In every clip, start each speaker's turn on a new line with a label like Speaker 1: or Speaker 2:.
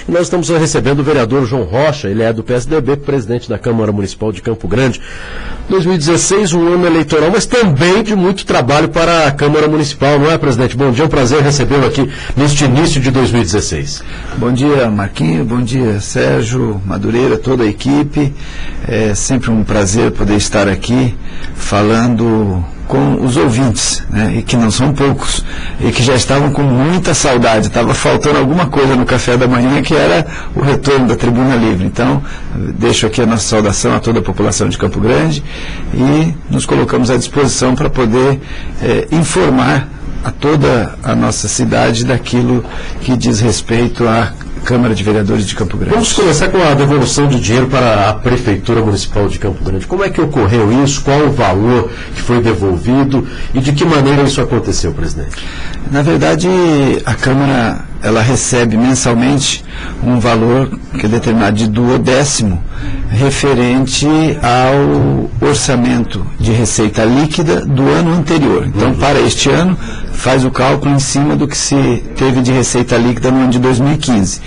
Speaker 1: E nós estamos recebendo o vereador João Rocha, ele é do PSDB, presidente da Câmara Municipal de Campo Grande. 2016, um ano eleitoral, mas também de muito trabalho para a Câmara Municipal, não é, presidente? Bom dia, é um prazer recebê-lo aqui neste início de 2016.
Speaker 2: Bom dia, Marquinhos, bom dia, Sérgio, Madureira, toda a equipe. É sempre um prazer poder estar aqui falando com os ouvintes, né, e que não são poucos, e que já estavam com muita saudade. Estava faltando alguma coisa no café da manhã, que era o retorno da Tribuna Livre. Então, deixo aqui a nossa saudação a toda a população de Campo Grande e nos colocamos à disposição para poder informar a toda a nossa cidade daquilo que diz respeito à Câmara de Vereadores de Campo Grande.
Speaker 1: Vamos começar com a devolução de dinheiro para a Prefeitura Municipal de Campo Grande. Como é que ocorreu isso? Qual o valor que foi devolvido e de que maneira isso aconteceu, presidente?
Speaker 2: Na verdade, a Câmara ela recebe mensalmente um valor que é determinado de duodécimo referente ao orçamento de receita líquida do ano anterior. Então, para este ano, faz o cálculo em cima do que se teve de receita líquida no ano de 2015.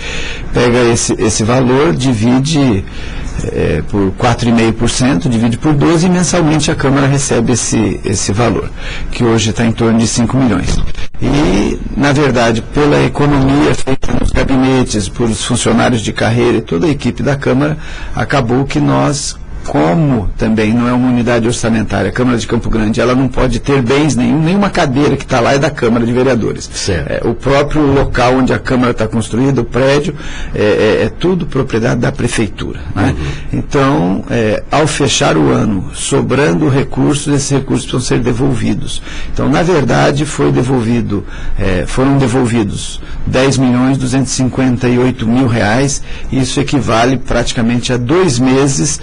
Speaker 2: Pega esse valor, divide por 4,5%, divide por 12 e mensalmente a Câmara recebe esse valor, que hoje está em torno de 5 milhões. E, na verdade, pela economia feita nos gabinetes, por os funcionários de carreira e toda a equipe da Câmara, acabou que nós, como também não é uma unidade orçamentária, a Câmara de Campo Grande, ela não pode ter bens nenhuma cadeira que está lá é da Câmara de Vereadores. O próprio local onde a Câmara está construída, o prédio, é tudo propriedade da Prefeitura, né? Então, ao fechar o ano, sobrando recursos, esses recursos precisam ser devolvidos. Então, na verdade, foram devolvidos R$10.258.000, isso equivale praticamente a 2 meses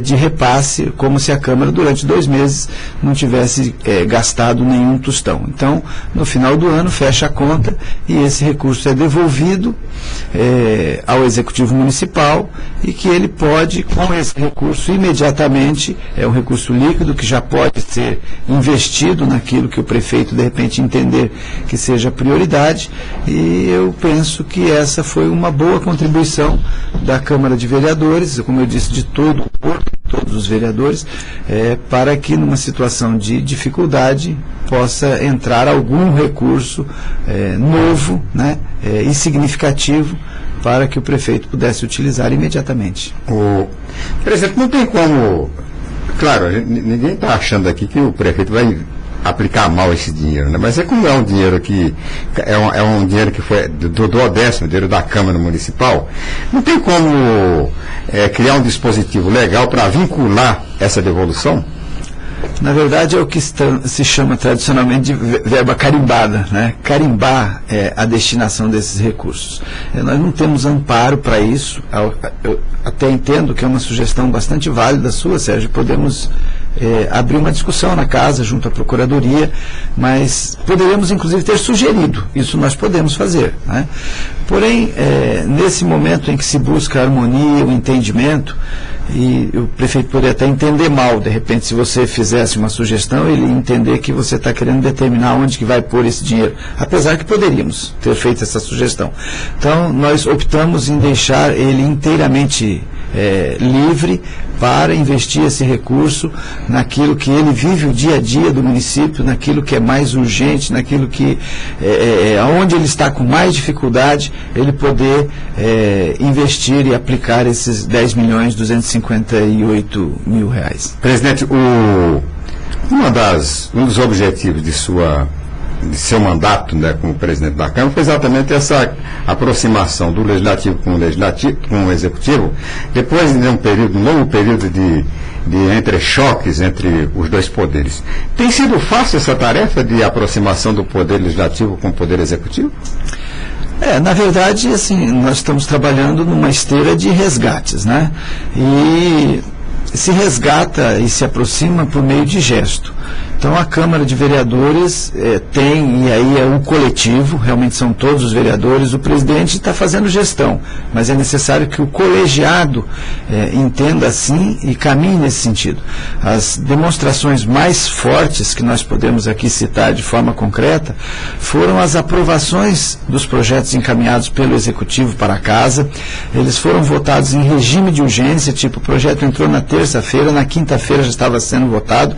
Speaker 2: de repasse, como se a Câmara durante 2 meses não tivesse gastado nenhum tostão. Então, no final do ano, fecha a conta e esse recurso é devolvido ao Executivo Municipal e que ele pode, com esse recurso, imediatamente, é um recurso líquido que já pode ser investido naquilo que o prefeito, de repente, entender que seja prioridade, e eu penso que essa foi uma boa contribuição da Câmara de Vereadores, como eu disse, de todos os vereadores, para que numa situação de dificuldade possa entrar algum recurso novo, né, e significativo para que o prefeito pudesse utilizar imediatamente.
Speaker 3: Presidente, não tem como, claro, ninguém está achando aqui que o prefeito vai aplicar mal esse dinheiro, né? Mas como é um dinheiro que é um dinheiro que foi do duodécimo, dinheiro da Câmara Municipal, não tem como criar um dispositivo legal para vincular essa devolução?
Speaker 2: Na verdade, é o que se chama tradicionalmente de verba carimbada, né? Carimbar a destinação desses recursos. Nós não temos amparo para isso. Eu até entendo que é uma sugestão bastante válida sua, Sérgio. Podemos abrir uma discussão na casa, junto à Procuradoria, mas poderíamos, inclusive, ter sugerido. Isso nós podemos fazer, né? Porém, nesse momento em que se busca a harmonia, o entendimento, e o prefeito poderia até entender mal, de repente, se você fizesse uma sugestão, ele entender que você está querendo determinar onde que vai pôr esse dinheiro, apesar que poderíamos ter feito essa sugestão. Então, nós optamos em deixar ele inteiramente livre para investir esse recurso naquilo que ele vive o dia a dia do município, naquilo que é mais urgente, naquilo que onde ele está com mais dificuldade, ele poder investir e aplicar esses R$10.258.000.
Speaker 3: Presidente, um dos objetivos de seu mandato, né, como presidente da Câmara, foi exatamente essa aproximação do Legislativo com o Executivo, depois de um longo período de entrechoques entre os dois poderes. Tem sido fácil essa tarefa de aproximação do Poder Legislativo com o Poder Executivo?
Speaker 2: Na verdade, assim, nós estamos trabalhando numa esteira de resgates, né? E se resgata e se aproxima por meio de gesto. Então a Câmara de Vereadores tem, e aí é um coletivo, realmente são todos os vereadores, o presidente está fazendo gestão, mas é necessário que o colegiado entenda assim e caminhe nesse sentido. As demonstrações mais fortes que nós podemos aqui citar de forma concreta foram as aprovações dos projetos encaminhados pelo Executivo para a Casa. Eles foram votados em regime de urgência, tipo, o projeto entrou na terça-feira, na quinta-feira já estava sendo votado.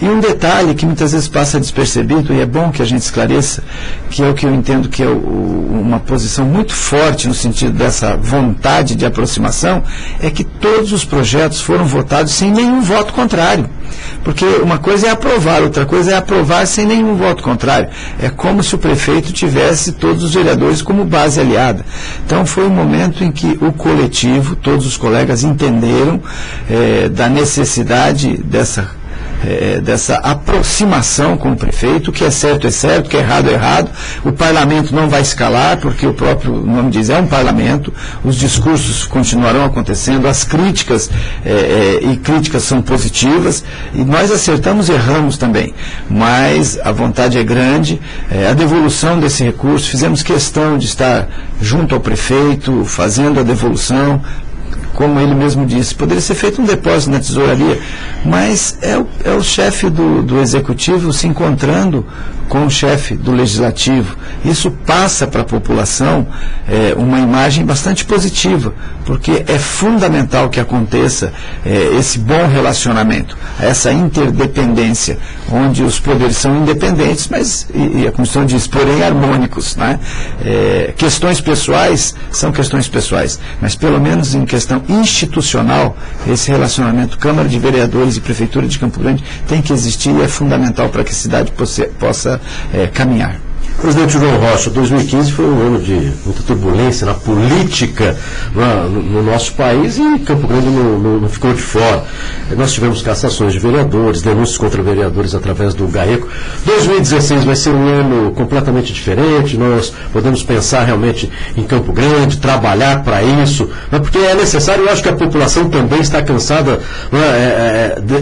Speaker 2: E um detalhe que muitas vezes passa despercebido, e é bom que a gente esclareça, que é o que eu entendo que é uma posição muito forte no sentido dessa vontade de aproximação, é que todos os projetos foram votados sem nenhum voto contrário. Porque uma coisa é aprovar, outra coisa é aprovar sem nenhum voto contrário. É como se o prefeito tivesse todos os vereadores como base aliada. Então foi um momento em que o coletivo, todos os colegas entenderam da necessidade dessa aproximação com o prefeito. O que é certo, o que é errado. O parlamento não vai escalar, porque o próprio nome diz, é um parlamento, os discursos continuarão acontecendo, as críticas, e críticas são positivas, e nós acertamos e erramos também, mas a vontade é grande. A devolução desse recurso, fizemos questão de estar junto ao prefeito, fazendo a devolução. Como ele mesmo disse, poderia ser feito um depósito na tesouraria, mas é o chefe do Executivo se encontrando com o chefe do Legislativo. Isso passa para a população uma imagem bastante positiva, porque é fundamental que aconteça esse bom relacionamento, essa interdependência, onde os poderes são independentes, mas, e a Constituição diz, porém harmônicos, né? Questões pessoais são questões pessoais, mas pelo menos em questão institucional, esse relacionamento Câmara de Vereadores e Prefeitura de Campo Grande tem que existir, e é fundamental para que a cidade possa caminhar.
Speaker 1: Presidente João Rocha, 2015 foi um ano de muita turbulência na política no nosso país, e Campo Grande não ficou de fora. Nós tivemos cassações de vereadores, denúncias contra vereadores através do GAECO. 2016 vai ser um ano completamente diferente, nós podemos pensar realmente em Campo Grande, trabalhar para isso, porque é necessário. Eu acho que a população também está cansada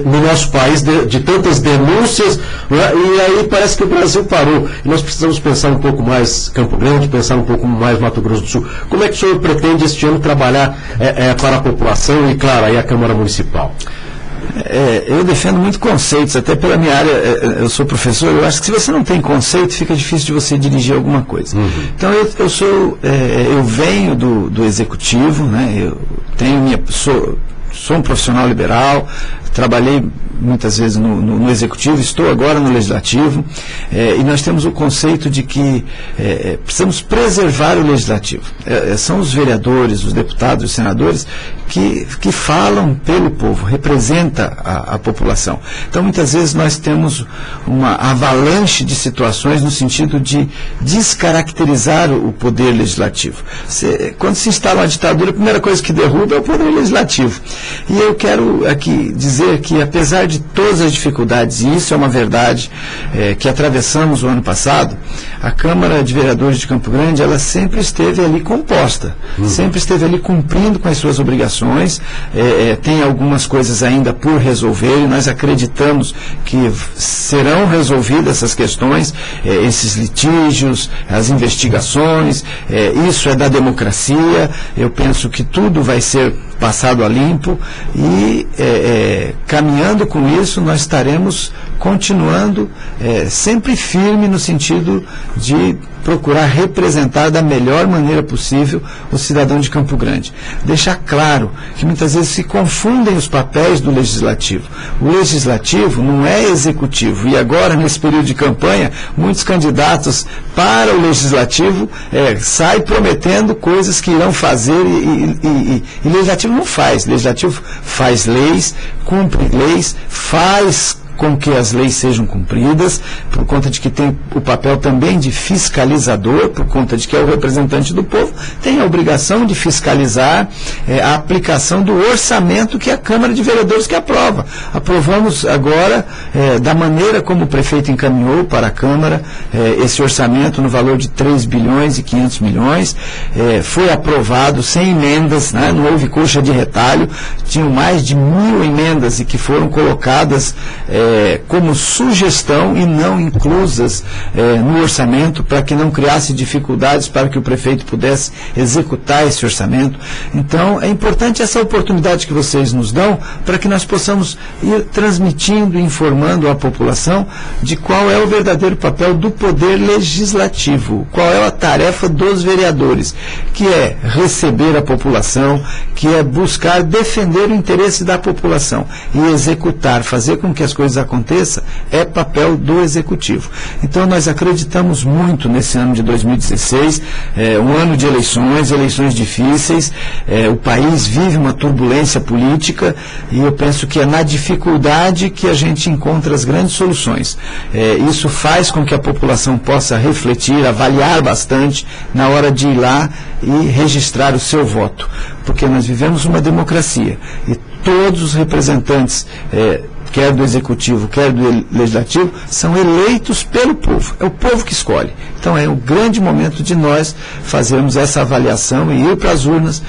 Speaker 1: no nosso país de tantas denúncias, e aí parece que o Brasil parou, e nós precisamos pensar um pouco mais Campo Grande, pensar um pouco mais Mato Grosso do Sul. Como é que o senhor pretende este ano trabalhar para a população e, claro, aí a Câmara Municipal?
Speaker 2: Eu defendo muito conceitos, até pela minha área, eu sou professor, eu acho que se você não tem conceito, fica difícil de você dirigir alguma coisa. Uhum. Então eu venho do Executivo, né, eu tenho sou um profissional liberal, trabalhei muitas vezes no Executivo, estou agora no Legislativo, e nós temos o conceito de que precisamos preservar o Legislativo. São os vereadores, os deputados, os senadores que falam pelo povo, representa a população. Então, muitas vezes nós temos uma avalanche de situações no sentido de descaracterizar o poder legislativo. Quando se instala uma ditadura, a primeira coisa que derruba é o poder legislativo. E eu quero aqui dizer que, apesar de todas as dificuldades, e isso é uma verdade, que atravessamos o ano passado, a Câmara de Vereadores de Campo Grande, ela sempre esteve ali composta, sempre esteve ali cumprindo com as suas obrigações. Tem algumas coisas ainda por resolver, e nós acreditamos que serão resolvidas essas questões, esses litígios, as investigações, isso é da democracia. Eu penso que tudo vai ser passado a limpo, e caminhando com isso, nós estaremos continuando sempre firme no sentido de procurar representar da melhor maneira possível o cidadão de Campo Grande. Deixar claro que muitas vezes se confundem os papéis do Legislativo. O Legislativo não é Executivo, e agora, nesse período de campanha, muitos candidatos para o Legislativo saem prometendo coisas que irão fazer, e o Legislativo não faz. O Legislativo faz leis, cumpre leis, faz com que as leis sejam cumpridas, por conta de que tem o papel também de fiscalizador, por conta de que é o representante do povo, tem a obrigação de fiscalizar a aplicação do orçamento que é a Câmara de Vereadores que aprova. Aprovamos agora, da maneira como o prefeito encaminhou para a Câmara, esse orçamento no valor de 3 bilhões e 500 milhões, foi aprovado sem emendas, né? Não houve coxa de retalho, tinham mais de 1.000 emendas e que foram colocadas como sugestão e não inclusas no orçamento, para que não criasse dificuldades para que o prefeito pudesse executar esse orçamento. Então, é importante essa oportunidade que vocês nos dão para que nós possamos ir transmitindo e informando a população de qual é o verdadeiro papel do poder legislativo, qual é a tarefa dos vereadores, que é receber a população, que é buscar defender o interesse da população e executar, fazer com que as coisas aconteçam, é papel do executivo. Então nós acreditamos muito nesse ano de 2016, um ano de eleições difíceis, o país vive uma turbulência política e eu penso que é na dificuldade que a gente encontra as grandes soluções. Isso faz com que a população possa refletir, avaliar bastante na hora de ir lá e registrar o seu voto, porque nós vivemos uma democracia e todos os representantes, quer do Executivo, quer do Legislativo, são eleitos pelo povo. É o povo que escolhe. Então é um grande momento de nós fazermos essa avaliação e ir para as urnas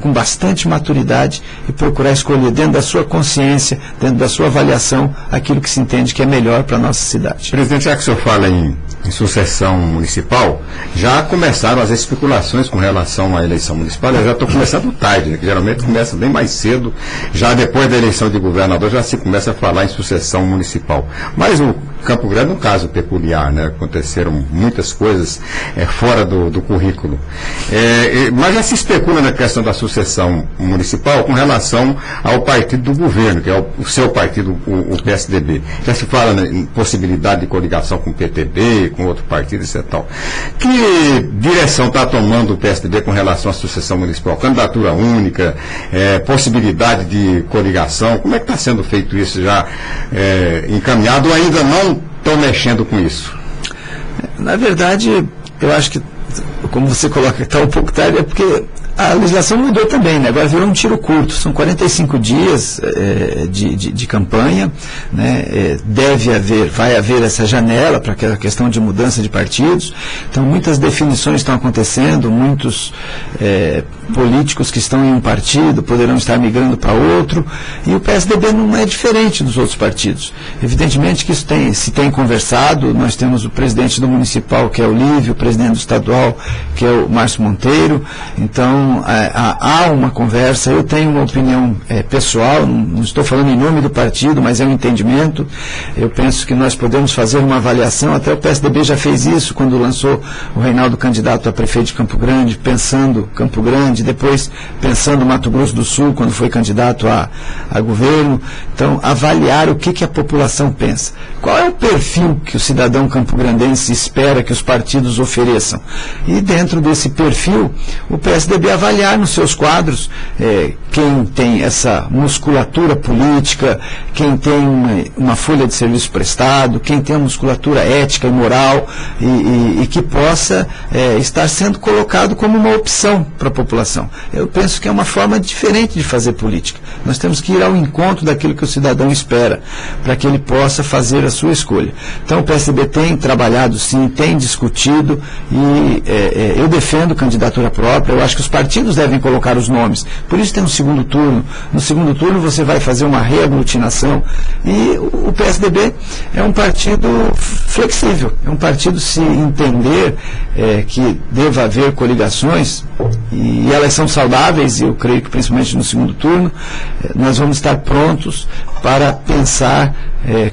Speaker 2: com bastante maturidade e procurar escolher dentro da sua consciência, dentro da sua avaliação, aquilo que se entende que é melhor para a nossa cidade.
Speaker 3: Presidente, já que o senhor fala em sucessão municipal, já começaram as especulações com relação à eleição municipal. Eu já estou começando tarde, né, que geralmente começa bem mais cedo, já depois da eleição de governador já se começa a falar em sucessão municipal. Mas o Campo Grande é um caso peculiar, né? Aconteceram muitas coisas fora do currículo. Mas já se especula na questão da sucessão municipal com relação ao partido do governo, que é o seu partido, o PSDB. Já se fala em possibilidade de coligação com o PTB, com outro partido, etc. Que direção está tomando o PSDB com relação à sucessão municipal? Candidatura única, possibilidade de coligação, como é que está sendo feito isso já encaminhado ou ainda não estão mexendo com isso?
Speaker 2: Na verdade, eu acho que, como você coloca, está um pouco tarde, é porque a legislação mudou também, né? Agora virou um tiro curto, são 45 dias de campanha, né? Vai haver essa janela para aquela questão de mudança de partidos, então muitas definições estão acontecendo, muitos políticos que estão em um partido poderão estar migrando para outro, e o PSDB não é diferente dos outros partidos. Evidentemente que isso se tem conversado, nós temos o presidente do municipal, que é o Lívio, o presidente do estadual, que é o Márcio Monteiro, então há uma conversa. Eu tenho uma opinião pessoal, não estou falando em nome do partido, mas é um entendimento. Eu penso que nós podemos fazer uma avaliação, até o PSDB já fez isso quando lançou o Reinaldo candidato a prefeito de Campo Grande, pensando Campo Grande, depois pensando Mato Grosso do Sul, quando foi candidato a governo. Então, avaliar o que a população pensa. Qual é o perfil que o cidadão campograndense espera que os partidos ofereçam? E dentro desse perfil, o PSDB avaliar nos seus quadros quem tem essa musculatura política, quem tem uma folha de serviço prestado, quem tem a musculatura ética e moral e que possa estar sendo colocado como uma opção para a população. Eu penso que é uma forma diferente de fazer política. Nós temos que ir ao encontro daquilo que o cidadão espera, para que ele possa fazer a sua escolha. Então o PSDB tem trabalhado sim, tem discutido e eu defendo candidatura própria. Eu acho que os partidos devem colocar os nomes. Por isso tem um segundo turno. No segundo turno você vai fazer uma reaglutinação e o PSDB é um partido flexível, é um partido, se entender que deva haver coligações, e elas são saudáveis, e eu creio que principalmente no segundo turno, nós vamos estar prontos para pensar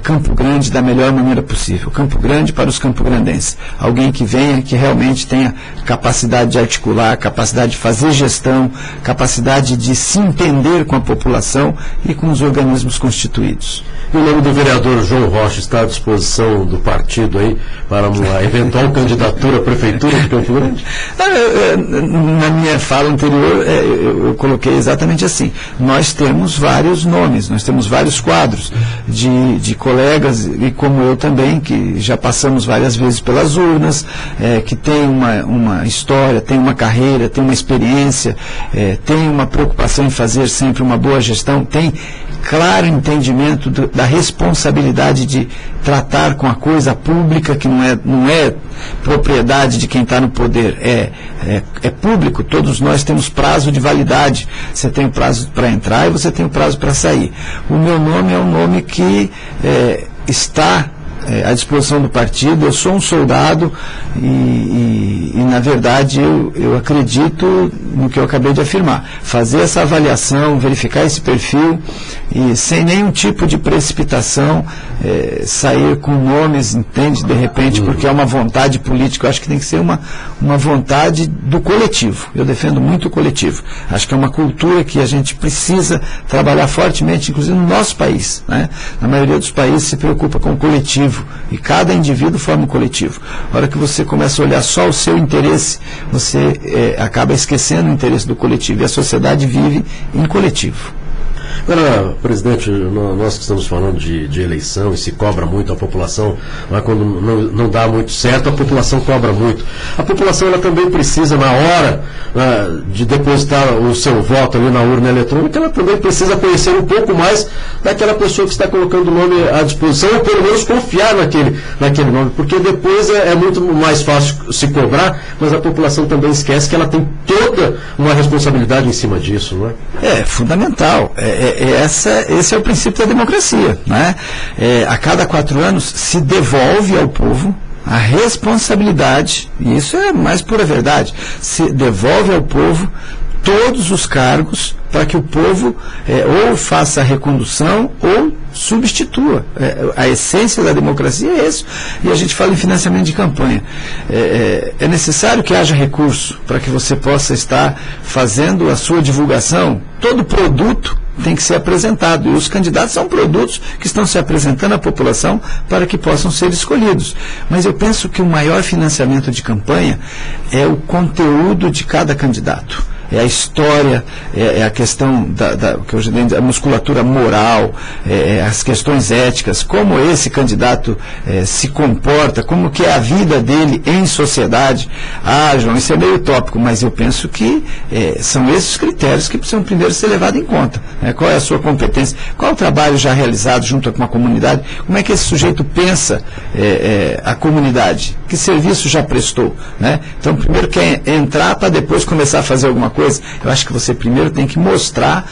Speaker 2: Campo Grande da melhor maneira possível. Campo Grande para os campograndenses. Alguém que venha, que realmente tenha capacidade de articular, capacidade de fazer gestão, capacidade de se entender com a população e com os organismos constituídos.
Speaker 1: E o nome do vereador João Rocha está à disposição do partido aí para uma eventual candidatura à prefeitura de Campo Grande?
Speaker 2: Na minha fala anterior, eu coloquei exatamente assim. Nós temos vários nomes, nós temos vários quadros de colegas, e como eu também, que já passamos várias vezes pelas urnas, que tem uma história, tem uma carreira, tem uma experiência, tem uma preocupação em fazer sempre uma boa gestão, tem claro entendimento da responsabilidade de tratar com a coisa pública, que não é propriedade de quem está no poder, é público. Todos nós temos prazo de validade. Você tem o prazo para entrar e você tem o prazo para sair. O meu nome é um nome que está à disposição do partido. Eu sou um soldado e na verdade, eu acredito no que eu acabei de afirmar. Fazer essa avaliação, verificar esse perfil e sem nenhum tipo de precipitação, sair com nomes, entende, de repente, porque é uma vontade política. Eu acho que tem que ser uma vontade do coletivo. Eu defendo muito o coletivo. Acho que é uma cultura que a gente precisa trabalhar fortemente, inclusive no nosso país, né? Na maioria dos países se preocupa com o coletivo, e cada indivíduo forma um coletivo. A hora que você começa a olhar só o seu interesse, você acaba esquecendo o interesse do coletivo, e a sociedade vive em coletivo.
Speaker 1: Agora, presidente, nós que estamos falando de eleição e se cobra muito a população, mas quando não dá muito certo, a população cobra muito. A população ela também precisa, na hora de depositar o seu voto ali na urna eletrônica, ela também precisa conhecer um pouco mais daquela pessoa que está colocando o nome à disposição, ou pelo menos confiar naquele nome, porque depois é muito mais fácil se cobrar, mas a população também esquece que ela tem toda uma responsabilidade em cima disso, não é?
Speaker 2: É fundamental. Esse é o princípio da democracia, né? A cada 4 anos se devolve ao povo a responsabilidade, e isso é a mais pura verdade, se devolve ao povo todos os cargos para que o povo ou faça a recondução ou substitua. A essência da democracia é isso. E a gente fala em financiamento de campanha. É necessário que haja recurso para que você possa estar fazendo a sua divulgação. Todo produto tem que ser apresentado, e os candidatos são produtos que estão se apresentando à população para que possam ser escolhidos. Mas eu penso que o maior financiamento de campanha é o conteúdo de cada candidato. É a história, é a questão que hoje a musculatura moral, as questões éticas, como esse candidato se comporta, como que é a vida dele em sociedade. João, isso é meio utópico, mas eu penso que são esses critérios que precisam primeiro ser levados em conta. Qual é a sua competência? Qual é o trabalho já realizado junto com a comunidade? Como é que esse sujeito pensa a comunidade? Que serviço já prestou? Né? Então, primeiro quer entrar para depois começar a fazer alguma coisa. Eu acho que você primeiro tem que mostrar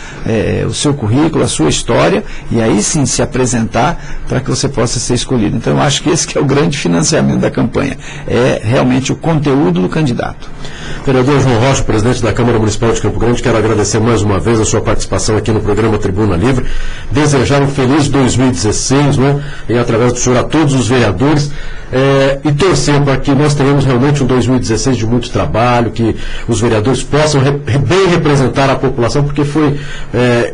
Speaker 2: o seu currículo, a sua história, e aí sim se apresentar para que você possa ser escolhido. Então, eu acho que esse que é o grande financiamento da campanha, é realmente o conteúdo do candidato.
Speaker 1: Vereador João Rocha, presidente da Câmara Municipal de Campo Grande, quero agradecer mais uma vez a sua participação aqui no programa Tribuna Livre, desejar um feliz 2016, né? E através do senhor a todos os vereadores, e torcer para que nós tenhamos realmente um 2016 de muito trabalho, que os vereadores possam bem representar a população, porque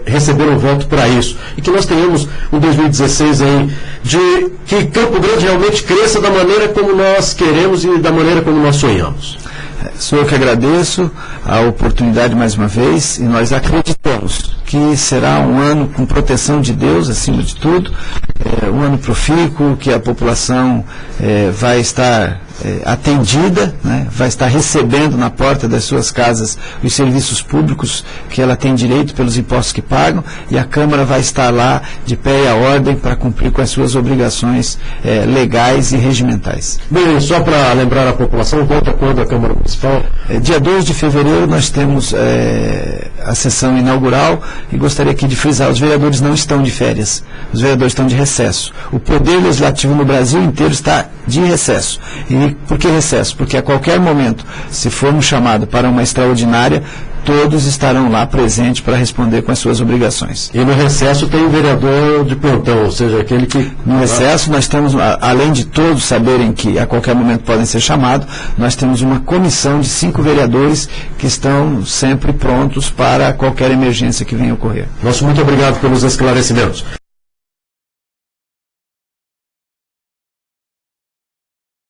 Speaker 1: receberam o voto para isso, e que nós tenhamos um 2016 aí de que Campo Grande realmente cresça da maneira como nós queremos e da maneira como nós sonhamos.
Speaker 2: Sou eu que agradeço a oportunidade mais uma vez, e nós acreditamos que será um ano com proteção de Deus acima de tudo, um ano profícuo, que a população vai estar atendida, né? Vai estar recebendo na porta das suas casas os serviços públicos que ela tem direito pelos impostos que pagam, e a Câmara vai estar lá de pé e à ordem para cumprir com as suas obrigações legais e regimentais.
Speaker 1: Bem, só para lembrar a população, volta quando a Câmara Municipal?
Speaker 2: Dia 2 de fevereiro nós temos a sessão inaugural, e gostaria aqui de frisar, os vereadores não estão de férias, os vereadores estão de recesso. O Poder Legislativo no Brasil inteiro está de recesso. E por que recesso? Porque a qualquer momento, se formos chamados para uma extraordinária, todos estarão lá presentes para responder com as suas obrigações.
Speaker 1: E no recesso tem o vereador de plantão, ou seja, aquele que...
Speaker 2: No recesso nós temos, além de todos saberem que a qualquer momento podem ser chamados, nós temos uma comissão de 5 vereadores que estão sempre prontos para qualquer emergência que venha ocorrer.
Speaker 1: Nosso muito obrigado pelos esclarecimentos.